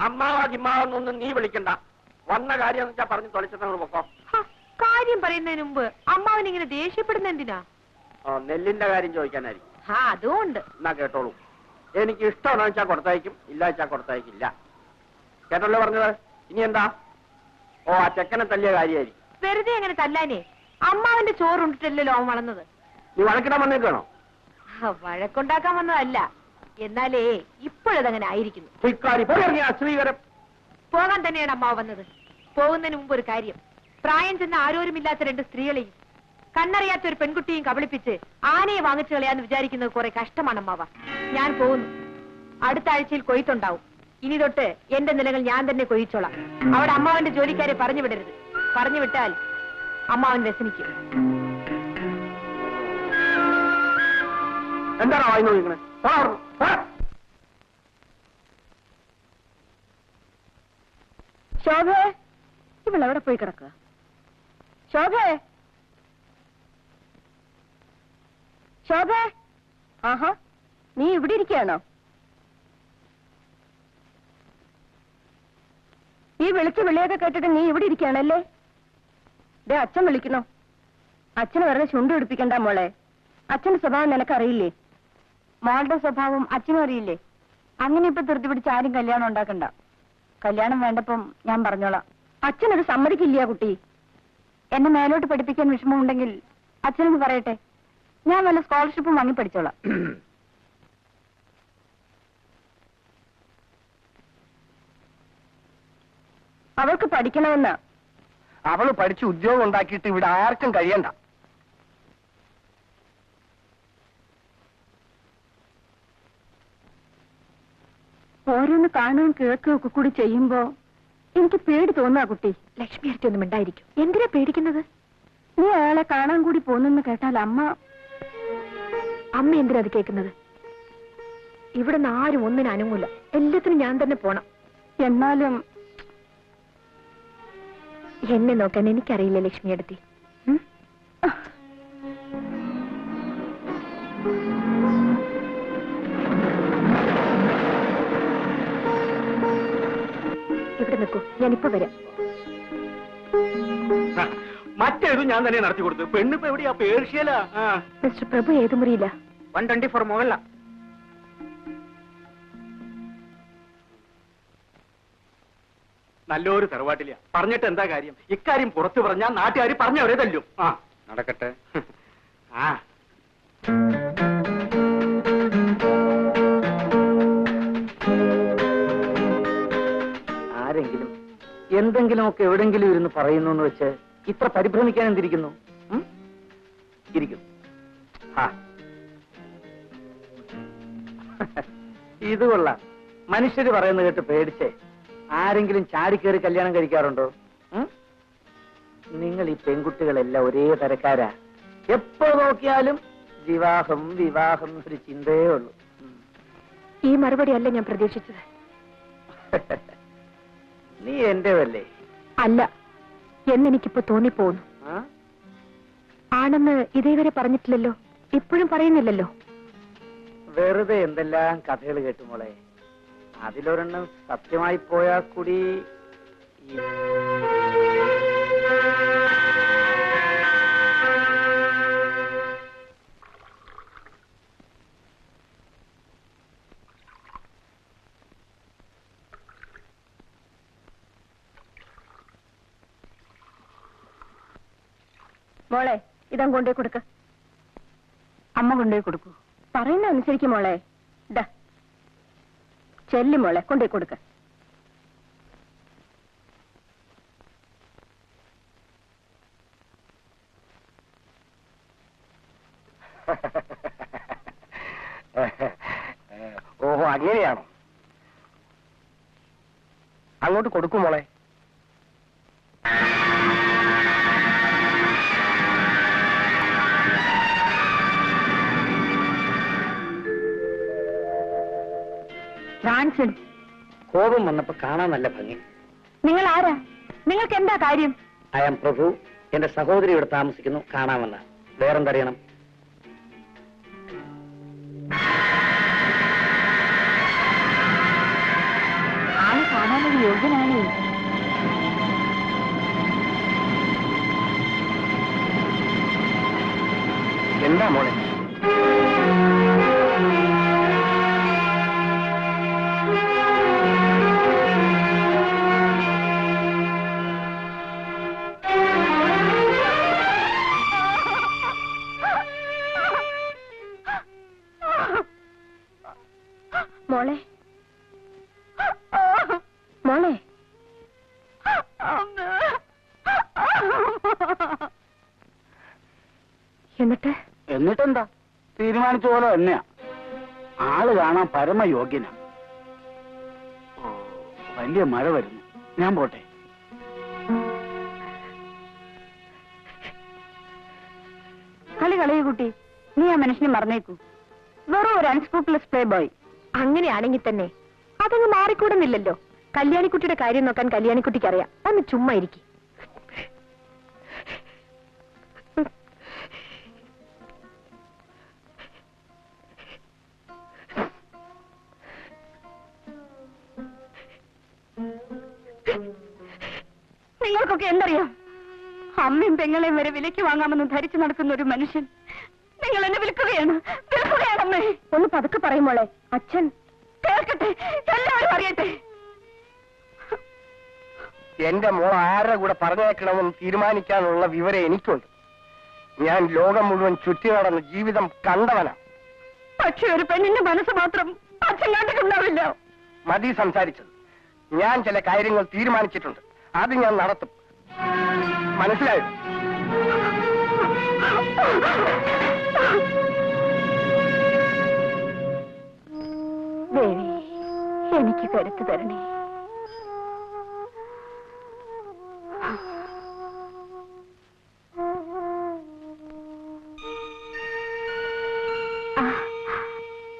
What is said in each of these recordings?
അമ്മാവാ ജിമ്മാവെന്നൊന്നും നീ വിളിക്കണ്ട. വന്ന കാര്യം വെച്ചാ പറഞ്ഞു തൊളിച്ചിട്ട് പൊക്കോ. കാര്യം പറയുന്നതിന് മുമ്പ് അമ്മാവൻ ഇങ്ങനെ ദേഷ്യപ്പെടുന്ന എന്തിനാ? നെല്ലിന്റെ കാര്യം ചോദിക്കാനായിരിക്കും. അതുകൊണ്ട് എന്നാ കേട്ടോളൂ. എനിക്ക് ഇഷ്ടമാണെന്ന് വെച്ചാൽ കൊടുത്തയക്കും, ഇല്ല വെച്ചാൽ കൊടുത്തയക്കില്ല. കേട്ടല്ലോ പറഞ്ഞത്. ഇനി എന്താ? ആ ചെക്കനെ തല്ലിയ കാര്യമായിരിക്കും. വെറുതെ അങ്ങനെ തല്ലാനേ. അമ്മാവന്റെ ചോറുണ്ടിട്ടല്ലോ അവൻ വളർന്നത്. നീ വഴക്കിടാൻ വന്നേക്കാണോ? വഴക്കുണ്ടാക്കാൻ വന്നതല്ല. എന്നാലേ ഇപ്പോഴതങ്ങനെ ആയിരിക്കുന്നു. പോകാൻ തന്നെയാണ് അമ്മാവ് വന്നത്. പോകുന്നതിന് മുമ്പ് ഒരു കാര്യം. പ്രായം ചെന്ന ആരോരുമില്ലാത്ത 2 സ്ത്രീകളെയും കണ്ണറിയാത്ത ഒരു പെൺകുട്ടിയും കബളിപ്പിച്ച് ആനയെ വാങ്ങിച്ചു കളയാന്ന് വിചാരിക്കുന്നത് കുറെ കഷ്ടമാണ് അമ്മാവ. ഞാൻ പോകുന്നു. അടുത്ത ആഴ്ചയിൽ കൊയ്ത്തുണ്ടാവും. ഇനി തൊട്ട് എന്റെ നിലകൾ ഞാൻ തന്നെ കൊയ്ച്ചോളാം. അവിടെ അമ്മാവന്റെ ജോലിക്കാരെ പറഞ്ഞു വിടരുത്. പറഞ്ഞു വിട്ടാൽ അമ്മാവൻ വ്യസനിക്കും. എന്താണോ വായി നോക്കിക്കണേ? ശോഭേ, ഇവളെവിടെ പോയി കിടക്കുക? ശോഭേ, ശോഭേ, ആഹാ, നീ ഇവിടെ ഇരിക്കുകയാണോ? ഈ വിളിച്ച് വിളിയൊക്കെ കേട്ടിട്ട് നീ ഇവിടെ ഇരിക്കുകയാണല്ലേ? ദേ അച്ഛൻ വിളിക്കണോ? അച്ഛന് വെറുതെ ചുണ്ട് പിടിപ്പിക്കണ്ട മോളെ. അച്ഛന്റെ സ്വഭാവം നിനക്കറിയില്ലേ? മോളുടെ സ്വഭാവം അച്ഛനും അറിയില്ലേ? അങ്ങനെ ഇപ്പൊ ധൃതി പിടിച്ച് ആരും കല്യാണം ഉണ്ടാക്കണ്ട. കല്യാണം വേണ്ടപ്പം ഞാൻ പറഞ്ഞോളാം. അച്ഛനത് സമ്മതിക്കില്ല കുട്ടി. എന്നെ മേലോട്ട് പഠിപ്പിക്കാൻ വിഷമമുണ്ടെങ്കിൽ അച്ഛനൊന്ന് പറയട്ടെ. ഞാൻ വല്ല സ്കോളർഷിപ്പും വാങ്ങി പഠിച്ചോളാം. അവൾക്ക് പഠിക്കണമെന്ന്. അവള് പഠിച്ച് ഉദ്യോഗം ഉണ്ടാക്കിയിട്ട് ഇവിടെ ആർക്കും കഴിയണ്ട. ഓരോന്ന് കാണുകയും കേൾക്കുകയും ഒക്കെ കൂടി ചെയ്യുമ്പോ എനിക്ക് പേടി തോന്നുക കുട്ടി. ലക്ഷ്മി അടുത്തൊന്നും ഉണ്ടായിരിക്കും. എന്തിനാ പേടിക്കുന്നത്? നീ അയാളെ കാണാൻ കൂടി പോന്നെന്ന് കേട്ടാൽ അമ്മ എന്തിനാ അത് കേൾക്കുന്നത്? ഇവിടെ നിന്ന് ആരും ഒന്നിനും അനങ്ങൂല. എല്ലാത്തിനും ഞാൻ തന്നെ പോണം. എന്നാലും എന്നെ നോക്കാൻ എനിക്കറിയില്ല ലക്ഷ്മി അടുത്തി. ഇവിടെ നിൽക്കൂ, ഞാനിപ്പോ വരാം. മറ്റേതും ഞാൻ തന്നെ നടത്തി കൊടുത്തു. പെണ്ണിപ്പോ എവിടെയാ? പേർഷ്യല. മിസ്റ്റർ പ്രഭു ഏത് മുറിയില്ല? 124 മുകളില. നല്ലൊരു തറവാട്ടില്ല. പറഞ്ഞിട്ട് എന്താ കാര്യം? ഇക്കാര്യം പുറത്തു പറഞ്ഞാൽ നാട്ടുകാർ പറഞ്ഞവരെ തല്ലും. നടക്കട്ടെ. ആരെങ്കിലും എന്തെങ്കിലുമൊക്കെ എവിടെങ്കിലും ഇരുന്ന് പറയുന്നു എന്ന് വെച്ച് ഇത്ര പരിഭ്രമിക്കാൻ എന്തിരിക്കുന്നു? ഇരിക്കുന്നു. ഇത് കൊള്ളാം. മനുഷ്യര് പറയുന്നത് കേട്ട് പേടിച്ചേ ആരെങ്കിലും ചാടിക്കേറി കല്യാണം കഴിക്കാറുണ്ടോ? നിങ്ങൾ ഈ പെൺകുട്ടികളെല്ലാം ഒരേ തരക്കാരാ. എപ്പോ നോക്കിയാലും വിവാഹം വിവാഹം ഒരു ചിന്തയേ ഉള്ളൂ. ഈ മറുപടി അല്ല ഞാൻ പ്രതീക്ഷിച്ചത്. നീ എന്റേതല്ലേ? അല്ല എന്നെനിക്കിപ്പോ തോന്നിപ്പോന്നു. ആണെന്ന് ഇതേവരെ പറഞ്ഞിട്ടില്ലല്ലോ, ഇപ്പോഴും പറയുന്നില്ലല്ലോ. വെറുതെ എന്തെല്ലാം കഥകൾ കേട്ടു മോളെ. അതിലൊരെണ്ണം സത്യമായി പോയാൽ കൂടി മോളെ ഇതം കൊണ്ടേ കൊടുക്ക. അമ്മ കൊണ്ടേ കൊടുക്കൂ. പറയുന്ന അനുസരിക്കും മോളെ. ഇതാ ചെല്ലി മോളെ കൊണ്ടേ കൊടുക്ക. ഓഹോ, അങ്ങനെയാണോ? അങ്ങോട്ട് കൊടുക്കും മോളെ. കോപം വന്നപ്പോ കാണാൻ നല്ല ഭംഗി. നിങ്ങൾ ആരാ? നിങ്ങൾക്ക് എന്താ കാര്യം? ഐ ആം പ്രഭു. എന്റെ സഹോദരി ഇവിടെ താമസിക്കുന്നു, കാണാമെന്ന. വേറെന്തറിയണം? ആളെ കാണാൻ വരാം മോളെ. മോളെ മോളെ എന്നിട്ടെന്താ തീരുമാനിച്ച പോലെ തന്നെയാ. ആള് കാണാൻ പരമയോഗ്യനാ. വലിയ മഴ വരുന്നു, ഞാൻ പോട്ടെ. കളി കളയൂ കുട്ടി, നീ ആ മനുഷ്യനെ മറന്നേക്കൂ. വെറും ഒരു അൺസ്ക്രൂപ്പിളസ് പ്ലേ ബോയ്. അങ്ങനെയാണെങ്കിൽ തന്നെ അതങ്ങ് മാറിക്കൂടുന്നില്ലല്ലോ. കല്യാണിക്കുട്ടിയുടെ കാര്യം നോക്കാൻ കല്യാണിക്കുട്ടിക്ക് അറിയാം. ഒന്ന് ചുമ്മാ ഇരിക്കും. നിങ്ങൾക്കൊക്കെ എന്തറിയാം? അമ്മയും പെങ്ങളെയും വരെ വിലയ്ക്ക് വാങ്ങാമെന്ന് ധരിച്ചു നടക്കുന്ന ഒരു മനുഷ്യൻ നിങ്ങൾ എന്നെ വിൽക്കുകയാണമ്മേ. ഒന്ന് പതുക്കെ പറയുമോളെ. അച്ഛൻ കേൾക്കട്ടെ, എല്ലാവരും അറിയട്ടെ. എന്റെ മോൾ ആരുടെ കൂടെ പറഞ്ഞേക്കണമെന്ന് തീരുമാനിക്കാനുള്ള വിവരം എനിക്കുണ്ട്. ഞാൻ ലോകം മുഴുവൻ ചുറ്റി നടന്ന ജീവിതം കണ്ടവനാ. പക്ഷെ ഒരു പെണ്ണിന്റെ മനസ്സ് മാത്രം അച്ഛൻ കണ്ടിട്ടുണ്ടാവില്ല. മതി സംസാരിച്ചത്. ഞാൻ ചില കാര്യങ്ങൾ തീരുമാനിച്ചിട്ടുണ്ട്. അത് ഞാൻ നടത്തും. മനസ്സിലായോ? ദേവി, എനിക്ക് കരുത്ത് തരണേ.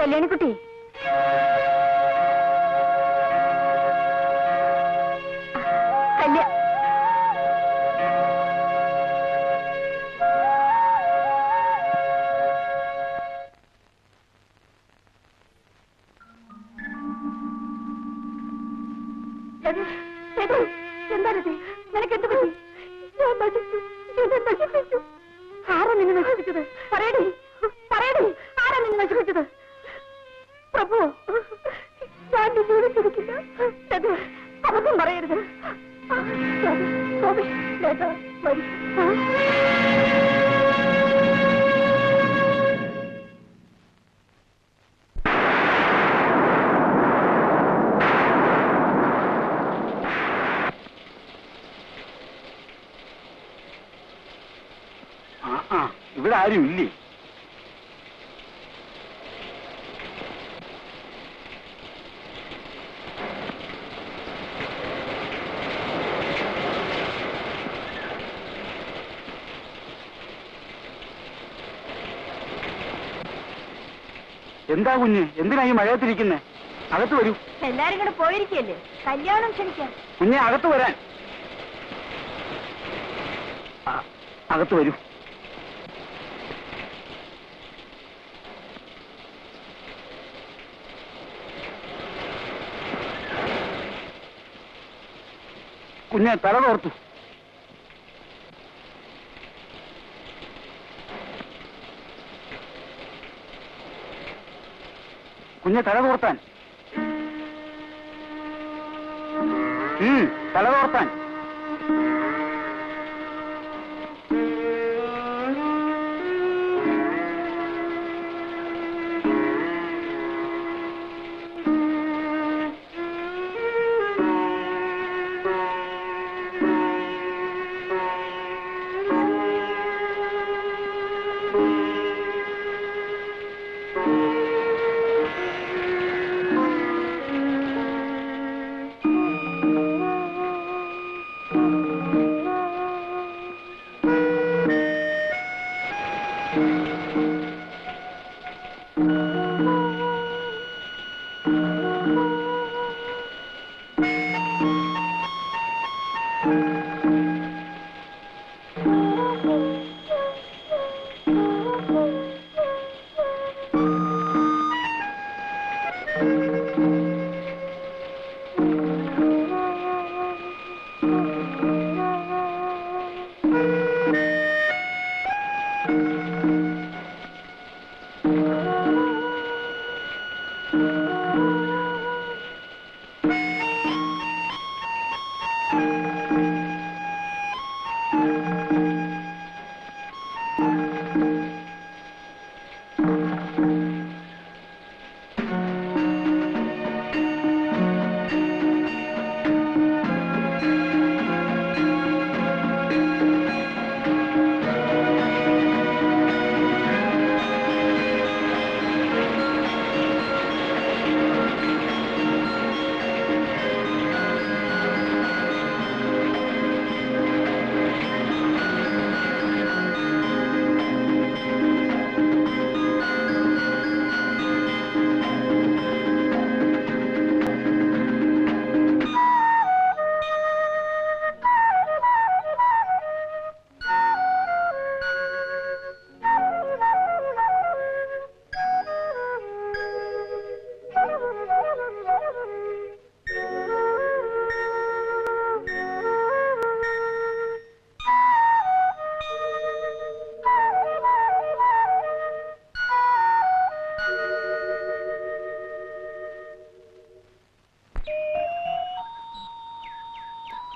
കല്യാണിക്കുട്ടി, എന്താണിത്? നിനക്കെന്ത് പറ്റി? ആരാ നിന്നെ നശിപ്പിച്ചത്? പറയടി, പറയടി, ആരാ നിന്നെ നശിപ്പിച്ചത്? പ്രഭു, ഞാൻ നിന്നോട് ചോദിക്കില്ല. അബദ്ധം പറയരുത്. ഇവിടെ ആരും ഇല്ലേ? എന്താ കുഞ്ഞ്, എന്തിനാ ഈ മഴയത്തിരിക്കുന്നേ? അകത്ത് വരൂ. എല്ലാരും കൂടെ പോയിരിക്കല്ലേ, കല്യാണം ക്ഷണിക്കാൻ. കുഞ്ഞെ, അകത്ത് വരാൻ. അകത്ത് വരൂ. കുഞ്ഞെ, തല തോർത്തു. കുഞ്ഞെ, തല തോർത്താൻ. തല തോർത്താൻ.